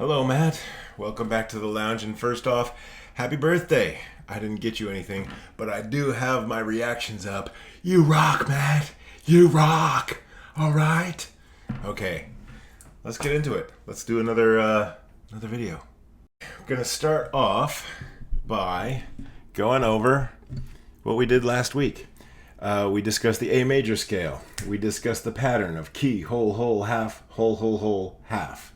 Hello, Matt. Welcome back to the lounge. And first off, happy birthday. I didn't get you anything, but I do have my reactions up. You rock, Matt. You rock. All right. Okay, let's get into it. Let's do another video. I'm gonna start off by going over what we did last week. We discussed the A major scale. We discussed the pattern of key, whole, whole, half, whole, whole, whole, half.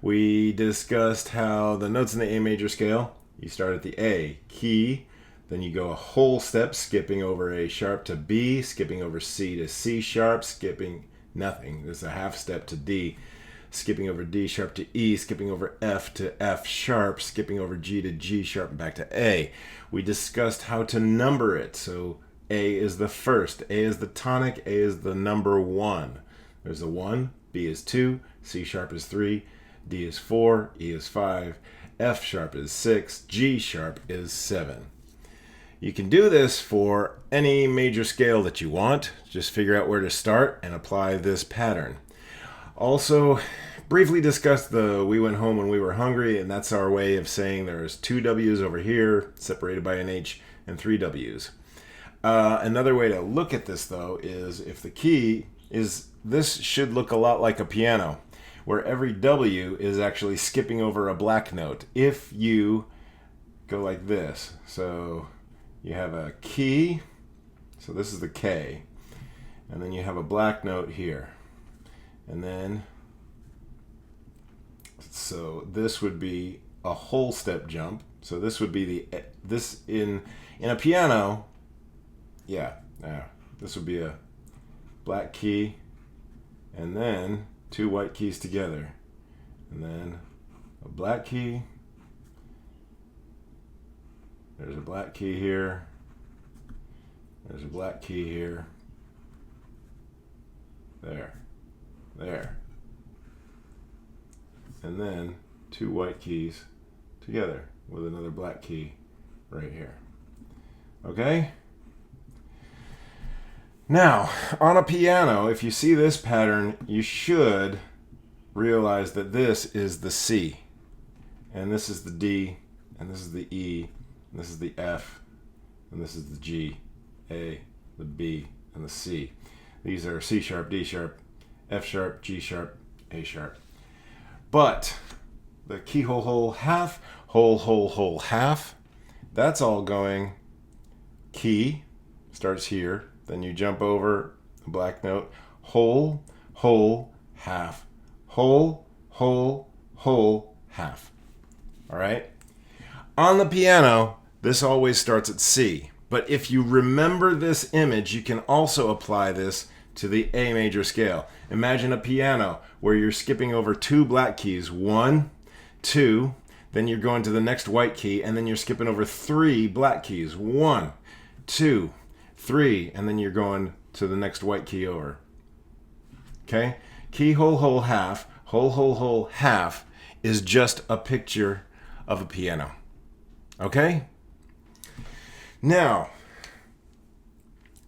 We discussed how the notes in the A major scale, you start at the A, key, then you go a whole step, skipping over A sharp to B, skipping over C to C sharp, skipping nothing. There's a half step to D, skipping over D sharp to E, skipping over F to F sharp, skipping over G to G sharp, and back to A. We discussed how to number it. So A is the first, A is the tonic, A is the number 1. There's a 1, B is 2, C sharp is 3, D is 4, E is 5, F sharp is 6, G sharp is 7. You can do this for any major scale that you want. Just figure out where to start and apply this pattern. Also, briefly discussed the we went home when we were hungry, and that's our way of saying there's 2 W's over here, separated by an H, and 3 W's. Another way to look at this, though, is if the key is, this should look a lot like a piano, where every W is actually skipping over a black note. If you go like this, so you have a key, so this is the K, and then you have a black note here, and then, so this would be a whole step jump. So this would be the, this in a piano, this would be a black key, and then 2 white keys together, and then a black key, there's a black key here, there's a black key here, there, and then 2 white keys together with another black key right here. Okay? Now, on a piano, if you see this pattern, you should realize that this is the C, and this is the D, and this is the E, and this is the F, and this is the G, A, the B, and the C. These are C sharp, D sharp, F sharp, G sharp, A sharp. But the key, whole, whole, half, whole, whole, whole, half, that's all going key, starts here, then you jump over a black note, whole, whole, half, whole, whole, whole, half. All right? On the piano, this always starts at C. But if you remember this image, you can also apply this to the A major scale. Imagine a piano where you're skipping over 2 black keys, 1, 2, then you're going to the next white key, and then you're skipping over 3 black keys, 1, 2, 3, and then you're going to the next white key over. Okay? Key, whole, whole, half, whole, whole, whole, half is just a picture of a piano. Okay? Now,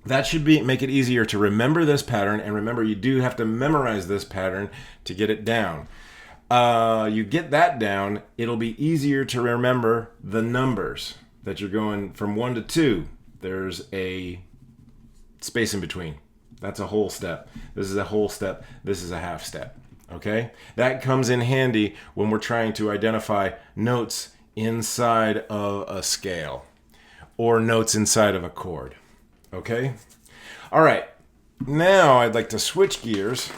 that should make it easier to remember this pattern, and remember you do have to memorize this pattern to get it down. You get that down, it'll be easier to remember the numbers that you're going from 1 to 2. There's a space in between. That's a whole step. This is a whole step. This is a half step. Okay? That comes in handy when we're trying to identify notes inside of a scale or notes inside of a chord. Okay? All right. Now I'd like to switch gears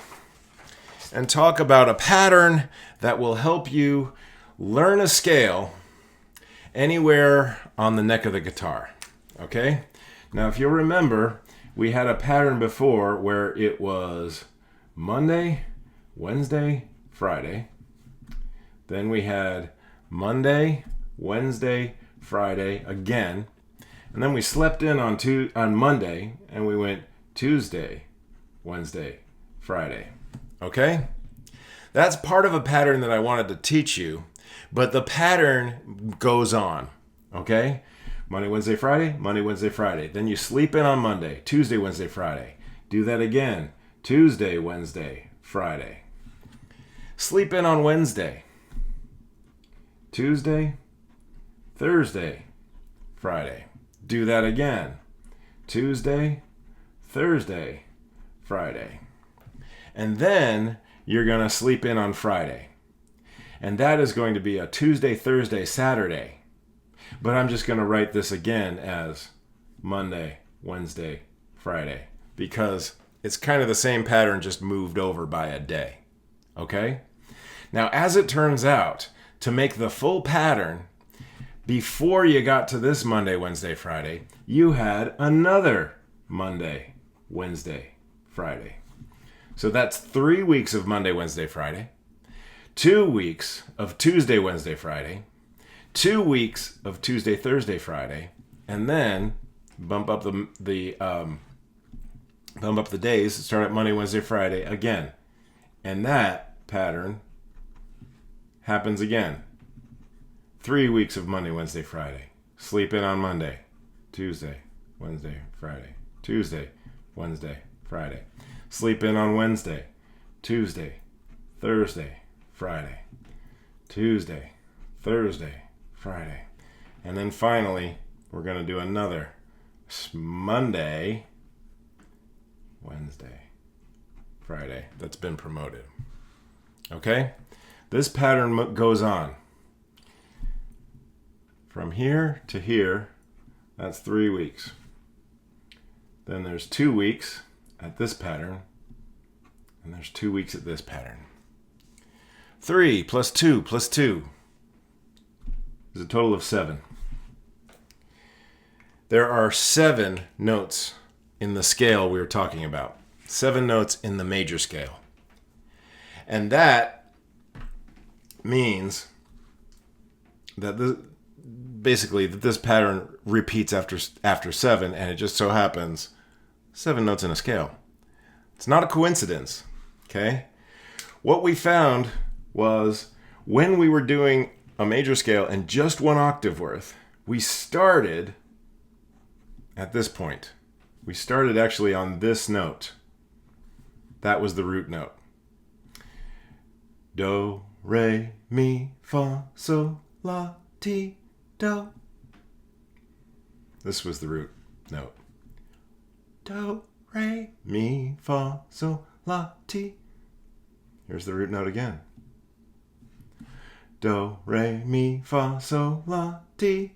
and talk about a pattern that will help you learn a scale anywhere on the neck of the guitar. Okay? Now, if you'll remember, we had a pattern before where it was Monday, Wednesday, Friday. Then we had Monday, Wednesday, Friday again. And then we slept in on Monday, and we went Tuesday, Wednesday, Friday. Okay? That's part of a pattern that I wanted to teach you, but the pattern goes on. Okay? Monday, Wednesday, Friday, Monday, Wednesday, Friday. Then you sleep in on Monday, Tuesday, Wednesday, Friday. Do that again. Tuesday, Wednesday, Friday. Sleep in on Wednesday. Tuesday, Thursday, Friday. Do that again. Tuesday, Thursday, Friday. And then you're going to sleep in on Friday. And that is going to be a Tuesday, Thursday, Saturday. But I'm just going to write this again as Monday, Wednesday, Friday. Because it's kind of the same pattern, just moved over by a day. Okay? Now, as it turns out, to make the full pattern, before you got to this Monday, Wednesday, Friday, you had another Monday, Wednesday, Friday. So that's 3 weeks of Monday, Wednesday, Friday, 2 weeks of Tuesday, Wednesday, Friday, 2 weeks of Tuesday, Thursday, Friday, and then bump up the days, start at Monday, Wednesday, Friday again. And that pattern happens again. 3 weeks of Monday, Wednesday, Friday. Sleep in on Monday, Tuesday, Wednesday, Friday. Tuesday, Wednesday, Friday. Sleep in on Wednesday, Tuesday, Thursday, Friday. Tuesday, Thursday, Friday. And then finally, we're going to do another Monday, Wednesday, Friday. That's been promoted. Okay? This pattern goes on. From here to here, that's 3 weeks. Then there's 2 weeks at this pattern, and there's 2 weeks at this pattern. 3 plus 2 plus 2 is a total of 7. There are 7 notes in the scale we were talking about. 7 notes in the major scale. And that means that basically this pattern repeats after 7, and it just so happens 7 notes in a scale. It's not a coincidence, okay? What we found was when we were doing a major scale and just 1 octave worth, we started at this point. We started actually on this note. That was the root note. Do, re, mi, fa, sol, la, ti, do. This was the root note. Do, re, mi, fa, sol, la, ti. Here's the root note again. Do, re, mi, fa, sol, la, ti,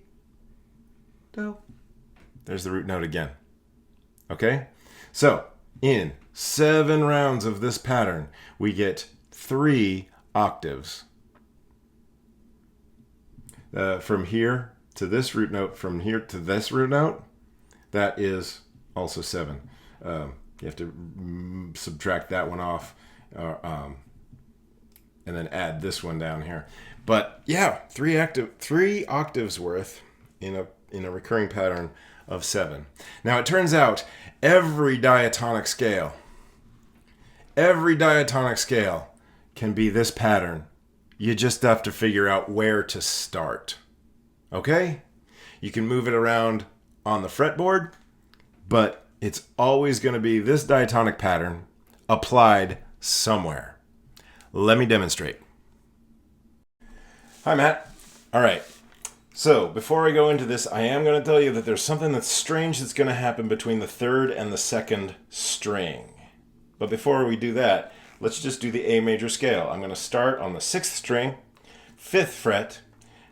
do. There's the root note again. Okay? So, in 7 rounds of this pattern, we get 3 octaves. From here to this root note, from here to this root note, that is also 7. You have to subtract that one off, and then add this one down here. But yeah, 3 octaves worth in a recurring pattern of 7. Now it turns out every diatonic scale can be this pattern. You just have to figure out where to start. Okay? You can move it around on the fretboard, but it's always going to be this diatonic pattern applied somewhere. Let me demonstrate. Hi, Matt. All right. So before I go into this, I am going to tell you that there's something that's strange that's going to happen between the 3rd and the 2nd string. But before we do that, let's just do the A major scale. I'm going to start on the 6th string, 5th fret,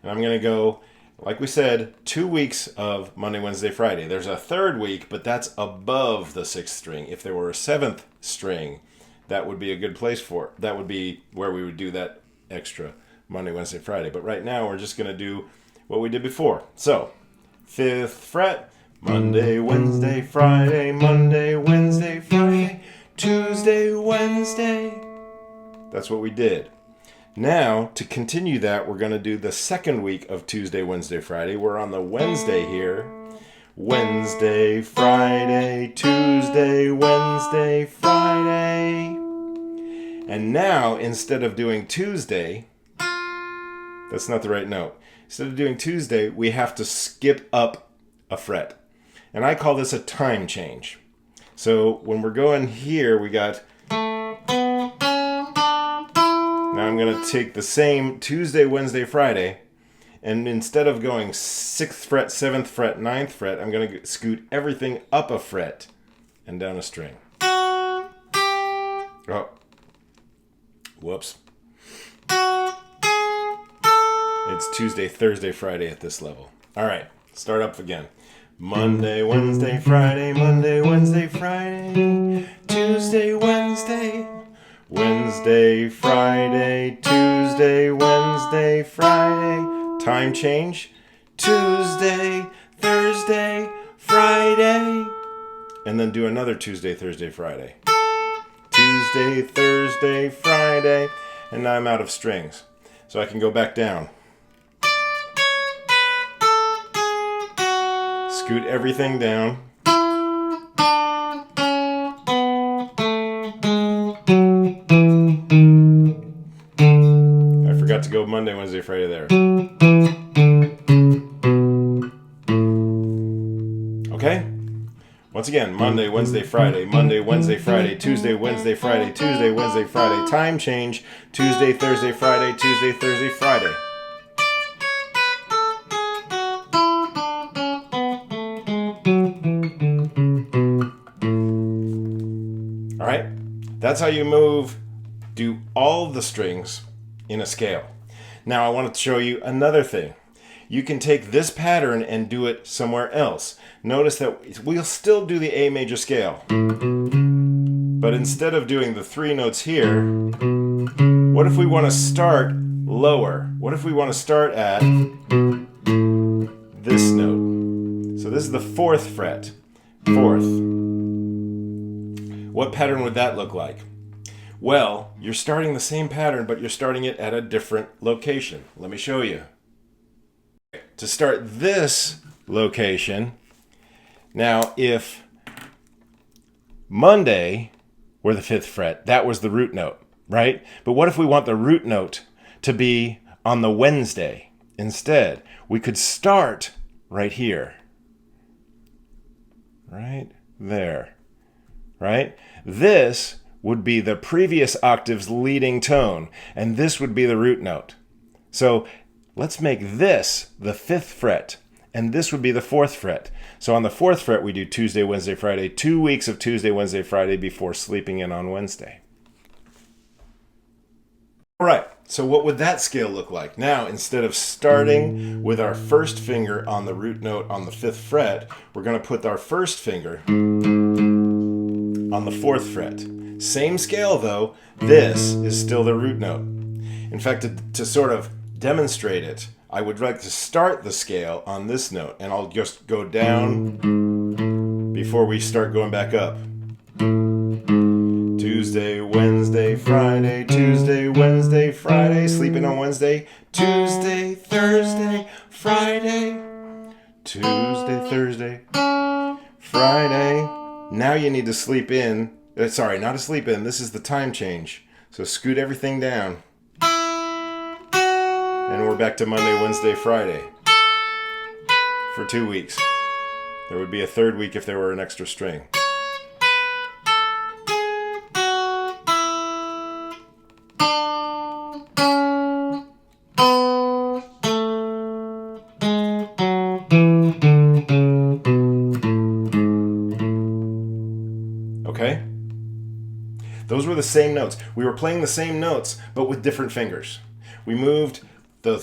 and I'm going to go, like we said, 2 weeks of Monday, Wednesday, Friday. There's a 3rd week, but that's above the 6th string. If there were a 7th string, that would be a good place for it. That would be where we would do that extra Monday, Wednesday, Friday. But right now, we're just going to do what we did before. So, 5th fret, Monday, Wednesday, Friday, Monday, Wednesday, Friday, Tuesday, Wednesday. That's what we did. Now, to continue that, we're going to do the 2nd week of Tuesday, Wednesday, Friday. We're on the Wednesday here. Wednesday, Friday, Tuesday, Wednesday, Friday. And now, instead of doing Tuesday, that's not the right note. Instead of doing Tuesday, we have to skip up a fret. And I call this a time change. So when we're going here, we got... Now I'm going to take the same Tuesday, Wednesday, Friday, And instead of going 6th fret, 7th fret, 9th fret, I'm going to scoot everything up a fret and down a string. Oh, whoops. It's Tuesday, Thursday, Friday at this level. All right, start up again. Monday, Wednesday, Friday, Monday, Wednesday, Friday, Tuesday, Wednesday, Wednesday, Friday, Tuesday, Wednesday, Friday. Time change. Tuesday, Thursday, Friday. And then do another Tuesday, Thursday, Friday. Tuesday, Thursday, Friday. And now I'm out of strings. So I can go back down. Scoot everything down. I forgot to go Monday, Wednesday, Friday there. Okay? Once again, Monday, Wednesday, Friday, Monday, Wednesday, Friday, Tuesday, Wednesday, Friday, Tuesday, Wednesday, Friday. Time change. Tuesday, Thursday, Friday, Tuesday, Thursday, Friday. All right? That's how you do all of the strings in a scale. Now I want to show you another thing. You can take this pattern and do it somewhere else. Notice that we'll still do the A major scale. But instead of doing the 3 notes here, what if we want to start lower? What if we want to start at this note? So this is the 4th fret. 4th. What pattern would that look like? Well, you're starting the same pattern, but you're starting it at a different location. Let me show you. To start this location, now if Monday were the 5th fret, that was the root note, right? But what if we want the root note to be on the Wednesday instead? We could start right here. Right there. Right? This would be the previous octave's leading tone, and this would be the root note. So let's make this the 5th fret, and this would be the 4th fret. So on the 4th fret, we do Tuesday, Wednesday, Friday, 2 weeks of Tuesday, Wednesday, Friday before sleeping in on Wednesday. All right, so what would that scale look like? Now, instead of starting with our first finger on the root note on the 5th fret, we're going to put our first finger on the 4th fret. Same scale though, this is still the root note. In fact, to sort of demonstrate it, I would like to start the scale on this note, and I'll just go down before we start going back up. Tuesday, Wednesday, Friday, Tuesday, Wednesday, Friday, sleeping on Wednesday, Tuesday, Thursday, Friday, Tuesday, Thursday, Friday. Now you need to sleep in. Sorry, not to sleep in. This is the time change. So scoot everything down. And we're back to Monday, Wednesday, Friday for 2 weeks. There would be a 3rd week if there were an extra string. Okay? Those were the same notes. We were playing the same notes, but with different fingers. We moved there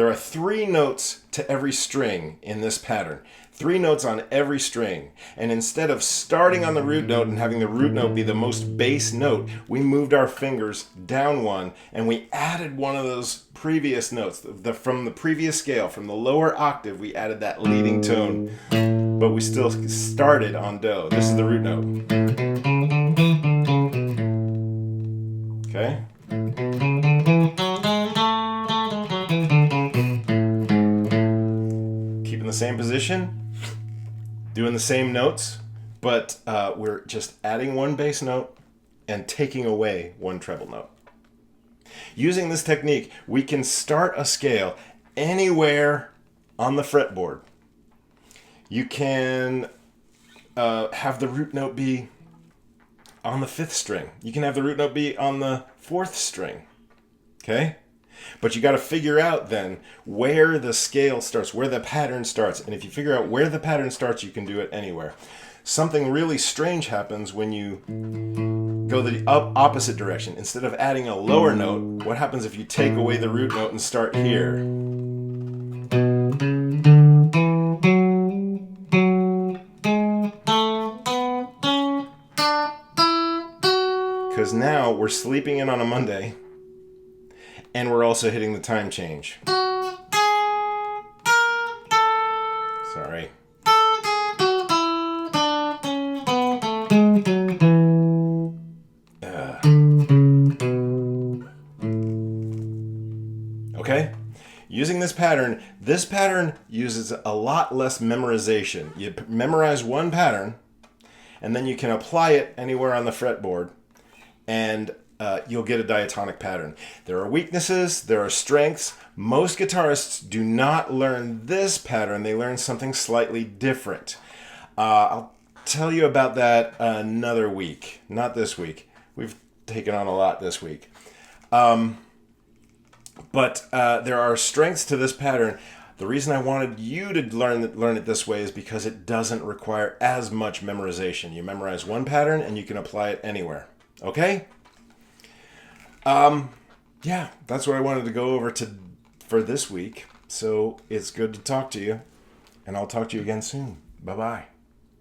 are 3 notes to every string in this pattern. 3 notes on every string. And instead of starting on the root note and having the root note be the most bass note, we moved our fingers down one and we added one of those previous notes. From the previous scale, from the lower octave, we added that leading tone. But we still started on Do. This is the root note. Okay? Keeping the same position, doing the same notes, but we're just adding one bass note and taking away one treble note. Using this technique, we can start a scale anywhere on the fretboard. You can have the root note be on the 5th string. You can have the root note be on the 4th string. Okay? But you got to figure out then where the scale starts, where the pattern starts. And if you figure out where the pattern starts, you can do it anywhere. Something really strange happens when you go the opposite direction. Instead of adding a lower note, what happens if you take away the root note and start here? Because now we're sleeping in on a Monday, and we're also hitting the time change. Sorry. Okay? Using this pattern uses a lot less memorization. You memorize one pattern, and then you can apply it anywhere on the fretboard, and you'll get a diatonic pattern. There are weaknesses, there are strengths. Most guitarists do not learn this pattern. They learn something slightly different. I'll tell you about that another week, not this week. We've taken on a lot this week. But there are strengths to this pattern. The reason I wanted you to learn it this way is because it doesn't require as much memorization. You memorize one pattern and you can apply it anywhere. Okay? Yeah, that's what I wanted to go over for this week. So it's good to talk to you, and I'll talk to you again soon. Bye-bye.